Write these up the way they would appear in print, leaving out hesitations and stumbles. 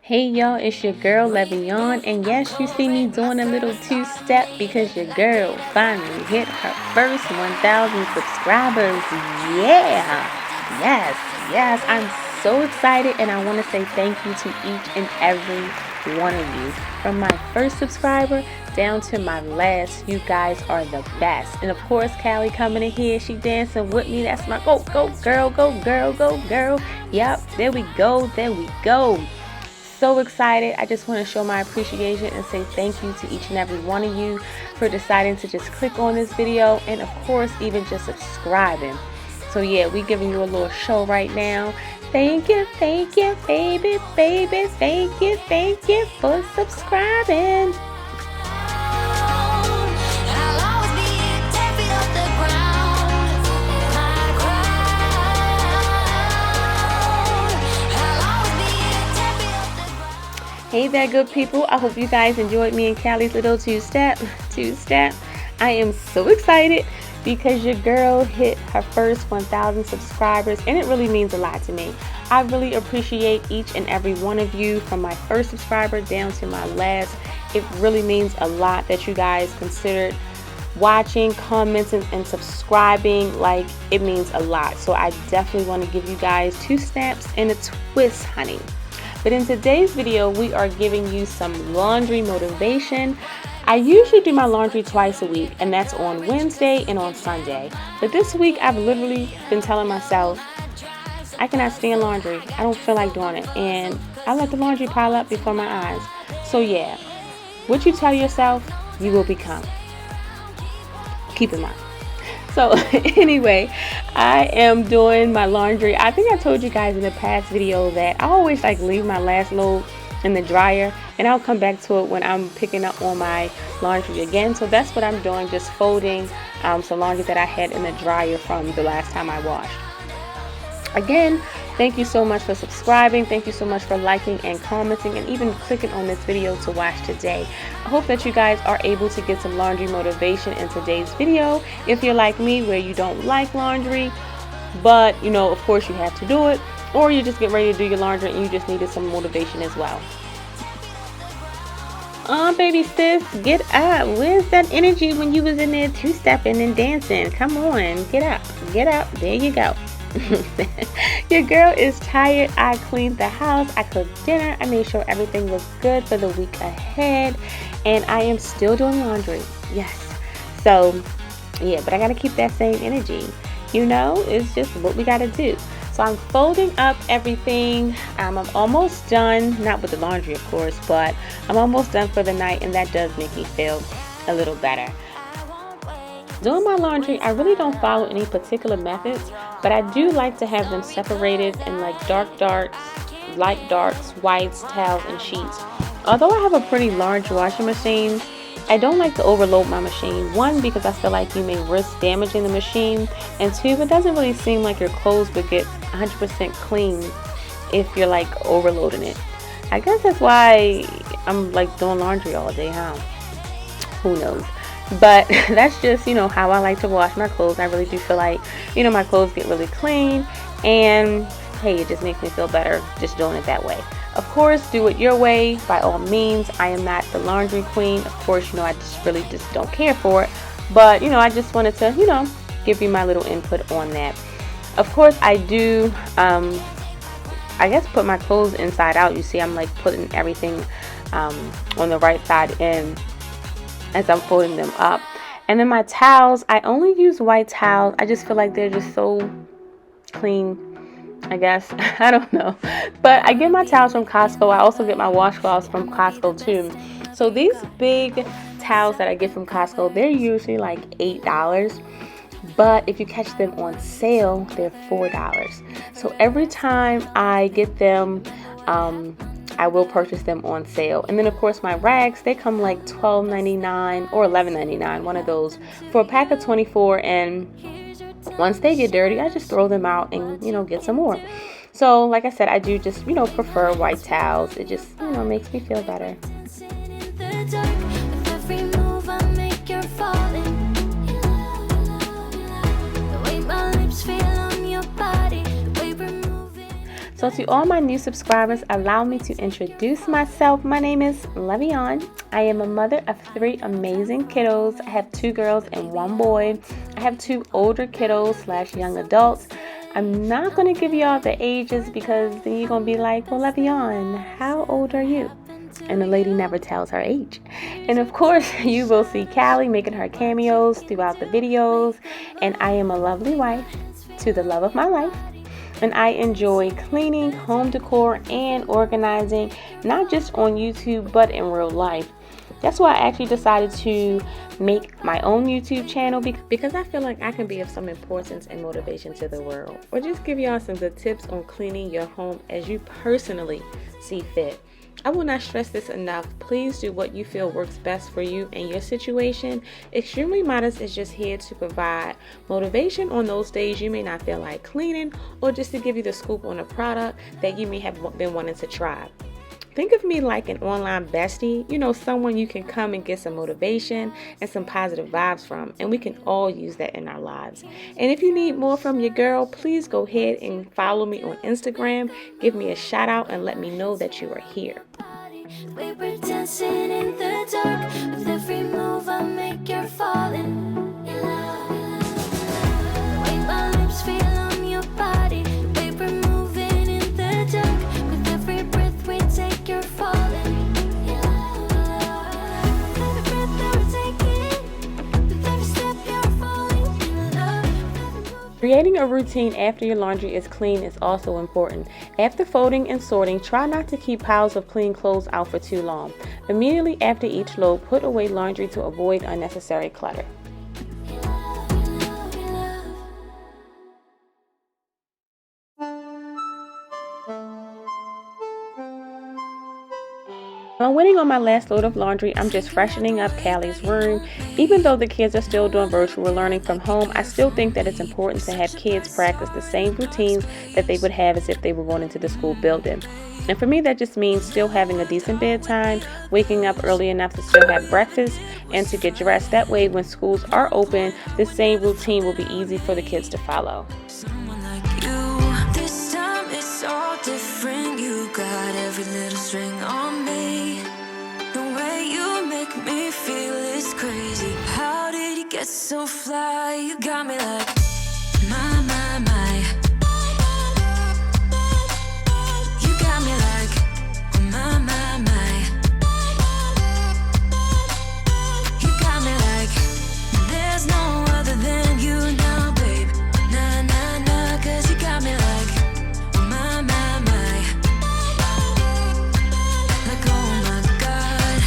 Hey y'all, it's your girl Levion, and yes, you see me doing a little two-step because your girl finally hit her first 1,000 subscribers. Yeah! Yes, yes, I'm so excited, and I want to say thank you to each and every one of you. From my first subscriber down to my last, you guys are the best. And of course, Callie coming in here, she dancing with me. That's my go girl, go girl, go girl. Yep, there we go, there we go. So excited. I just want to show my appreciation and say thank you to each and every one of you for deciding to just click on this video, and of course even just subscribing. So yeah, we giving you a little show right now. Thank you, baby, thank you for subscribing. Hey there, good people. I hope you guys enjoyed me and Callie's little two-step. I am so excited because your girl hit her first 1,000 subscribers, and it really means a lot to me. I really appreciate each and every one of you, from my first subscriber down to my last. It really means a lot that you guys considered watching, commenting, and subscribing. Like, it means a lot. So I definitely want to give you guys two snaps and a twist, honey. But in today's video, we are giving you some laundry motivation. I usually do my laundry twice a week, and that's on Wednesday and on Sunday. But this week, I've literally been telling myself, I cannot stand laundry. I don't feel like doing it. And I let the laundry pile up before my eyes. So yeah, what you tell yourself, you will become. Keep in mind. So anyway, I am doing my laundry. I think I told you guys in the past video that I always leave my last load in the dryer, and I'll come back to it when I'm picking up on my laundry again. So that's what I'm doing, just folding some laundry that I had in the dryer from the last time I washed. Again, thank you so much for subscribing. Thank you so much for liking and commenting and even clicking on this video to watch today. I hope that you guys are able to get some laundry motivation in today's video. If you're like me, where you don't like laundry, but of course you have to do it, or you just get ready to do your laundry and you just needed some motivation as well. Oh, baby sis, get up. Where's that energy when you was in there two-stepping and dancing? Come on, get up. There you go. Your girl is tired. I cleaned the house, I cooked dinner, I made sure everything was good for the week ahead, and I am still doing laundry. Yes. So yeah, but I gotta keep that same energy. It's just what we gotta do. So I'm folding up everything. I'm almost done, not with the laundry of course, but I'm almost done for the night, and that does make me feel a little better. Doing my laundry, I really don't follow any particular methods, but I do like to have them separated in dark darks, light darks, whites, towels, and sheets. Although I have a pretty large washing machine, I don't like to overload my machine. One, because I feel like you may risk damaging the machine, and two, it doesn't really seem like your clothes would get 100% clean if you're overloading it. I guess that's why I'm doing laundry all day, huh? Who knows? But that's just, how I like to wash my clothes. I really do feel like, my clothes get really clean, and hey, it just makes me feel better just doing it that way. Of course, do it your way, by all means. I am not the laundry queen. Of course, I just really don't care for it. But, I just wanted to, give you my little input on that. Of course, I do, I guess, put my clothes inside out. You see, I'm putting everything on the right side in as I'm folding them up. And then my towels, I only use white towels. I just feel like they're just so clean, I guess. I don't know. But I get my towels from Costco. I also get my washcloths from Costco too. So these big towels that I get from Costco, they're usually $8. But if you catch them on sale, they're $4. So every time I get them, I will purchase them on sale. And then of course my rags, they come $12.99 or $11.99, one of those, for a pack of 24. And once they get dirty, I just throw them out and get some more. So like I said, I do just prefer white towels. It just makes me feel better. So to all my new subscribers, allow me to introduce myself. My name is Levion. I am a mother of 3 amazing kiddos. I have 2 girls and 1 boy. I have 2 older kiddos / young adults. I'm not going to give y'all the ages because then you're going to be like, well, Levion, how old are you? And the lady never tells her age. And of course, you will see Callie making her cameos throughout the videos. And I am a lovely wife to the love of my life. And I enjoy cleaning, home decor, and organizing, not just on YouTube, but in real life. That's why I actually decided to make my own YouTube channel because I feel like I can be of some importance and motivation to the world. Or just give y'all some good tips on cleaning your home as you personally see fit. I will not stress this enough. Please do what you feel works best for you and your situation. Extremely Modest is just here to provide motivation on those days you may not feel like cleaning, or just to give you the scoop on a product that you may have been wanting to try. Think of me like an online bestie, someone you can come and get some motivation and some positive vibes from, and we can all use that in our lives. And if you need more from your girl, please go ahead and follow me on Instagram, give me a shout out, and let me know that you are here. We were dancing in the dark. With every move I make, you're falling in love. The way my lips feel on your body. We were moving in the dark. With every breath we take, you're falling in love. Every breath that we're taking, with every step you're falling in love. Creating a routine after your laundry is clean is also important. After folding and sorting, try not to keep piles of clean clothes out for too long. Immediately after each load, put away laundry to avoid unnecessary clutter. While waiting on my last load of laundry, I'm just freshening up Callie's room. Even though the kids are still doing virtual learning from home, I still think that it's important to have kids practice the same routines that they would have as if they were going into the school building. And for me, that just means still having a decent bedtime, waking up early enough to still have breakfast, and to get dressed. That way, when schools are open, the same routine will be easy for the kids to follow. Someone like you, this time it's all different. You got every little string on me. The way you make me feel is crazy. How did you get so fly? You got me like, my, my, my. You got me like, my, my, my. You got me like, there's no other than you now, babe. Nah, nah, nah, 'cause you got me like, my, my, my. Like, oh my God,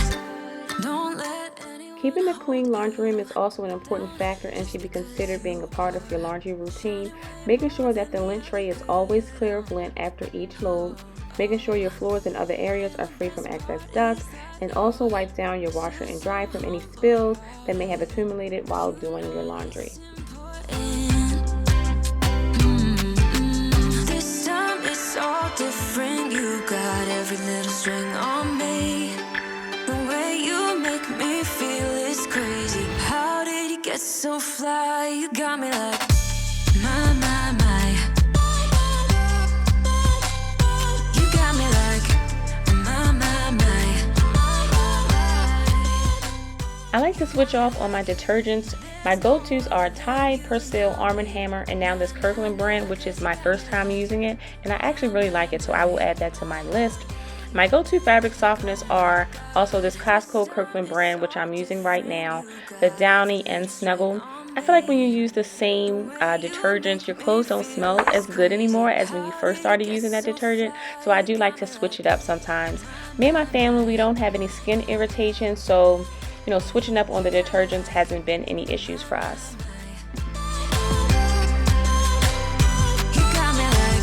don't let anyone. Keeping a clean laundry room is also an important factor and should be considered being a part of your laundry routine. Making sure that the lint tray is always clear of lint after each load. Making sure your floors and other areas are free from excess dust, and also wipe down your washer and dryer from any spills that may have accumulated while doing your laundry. This time it's all different. You got every little string on me. The way you make me feel is crazy. How did you get so fly? You got me like, my, my, my. You got me like, my, my, my. I like to switch off on my detergents. My go-tos are Tide, Persil, Arm & Hammer, and now this Kirkland brand, which is my first time using it, and I actually really like it, so I will add that to my list. My go-to fabric softeners are also this Costco Kirkland brand, which I'm using right now, the Downy and Snuggle. I feel like when you use the same detergents, your clothes don't smell as good anymore as when you first started using that detergent, so I do like to switch it up sometimes. Me and my family, we don't have any skin irritation, so switching up on the detergents hasn't been any issues for us. You got me like,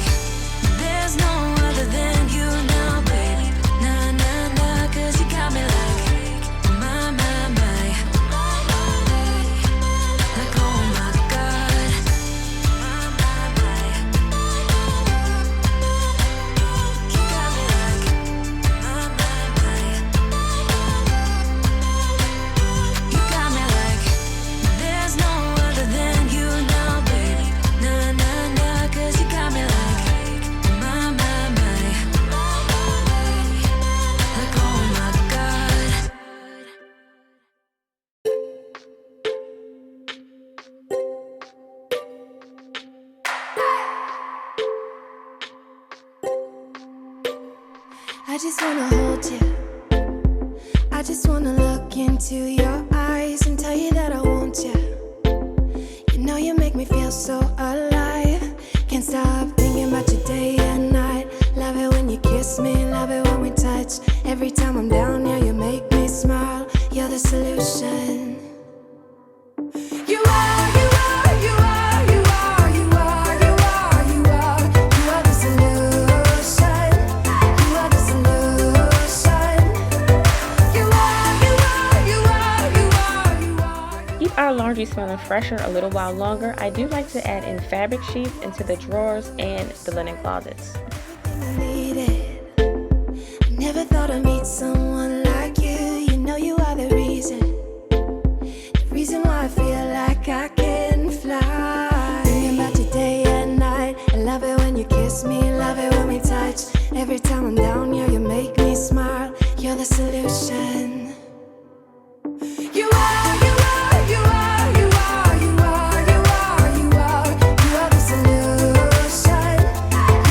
there's no other than you now, babe. Nah, nah, nah, 'cause you got me like, my, my, my. Like, oh my God, my, my, my. You got me like, my, my, my. You got me like, there's no I just wanna hold you. I just wanna look into your eyes and tell you that I want you. You know you make me feel so alive. Can't stop thinking about you day and night. Love it when you kiss me, love it when we touch. Every time I'm down here, you make me smile. You're the solution. You are, you are, you are, you are, you are, you are, you are. You are the solution. You are the solution. You are, you are, you are, you are, you are. Keep our laundry smelling fresher a little while longer, I do like to add in fabric sheets into the drawers and the linen closets. I need it. I never thought I'd meet someone like you. You know you are the reason why I feel like I can fly. Thinking about you day and night. I love it when you kiss me, love it when we touch. Every time I'm down here, you make me smile. You're the solution. You are, you are, you are, you are, you are, you are, you are. You are the solution.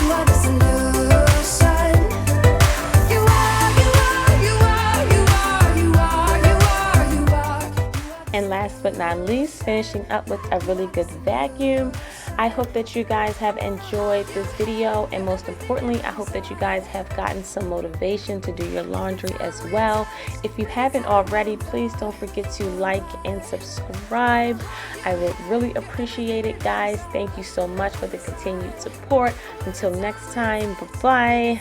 You are the solution. You are, you are, you are, you are, you are, you are, you are. And last but not least, finishing up with a really good vacuum. I hope that you guys have enjoyed this video, and most importantly, I hope that you guys have gotten some motivation to do your laundry as well. If you haven't already, please don't forget to like and subscribe. I would really appreciate it, guys. Thank you so much for the continued support. Until next time, bye-bye.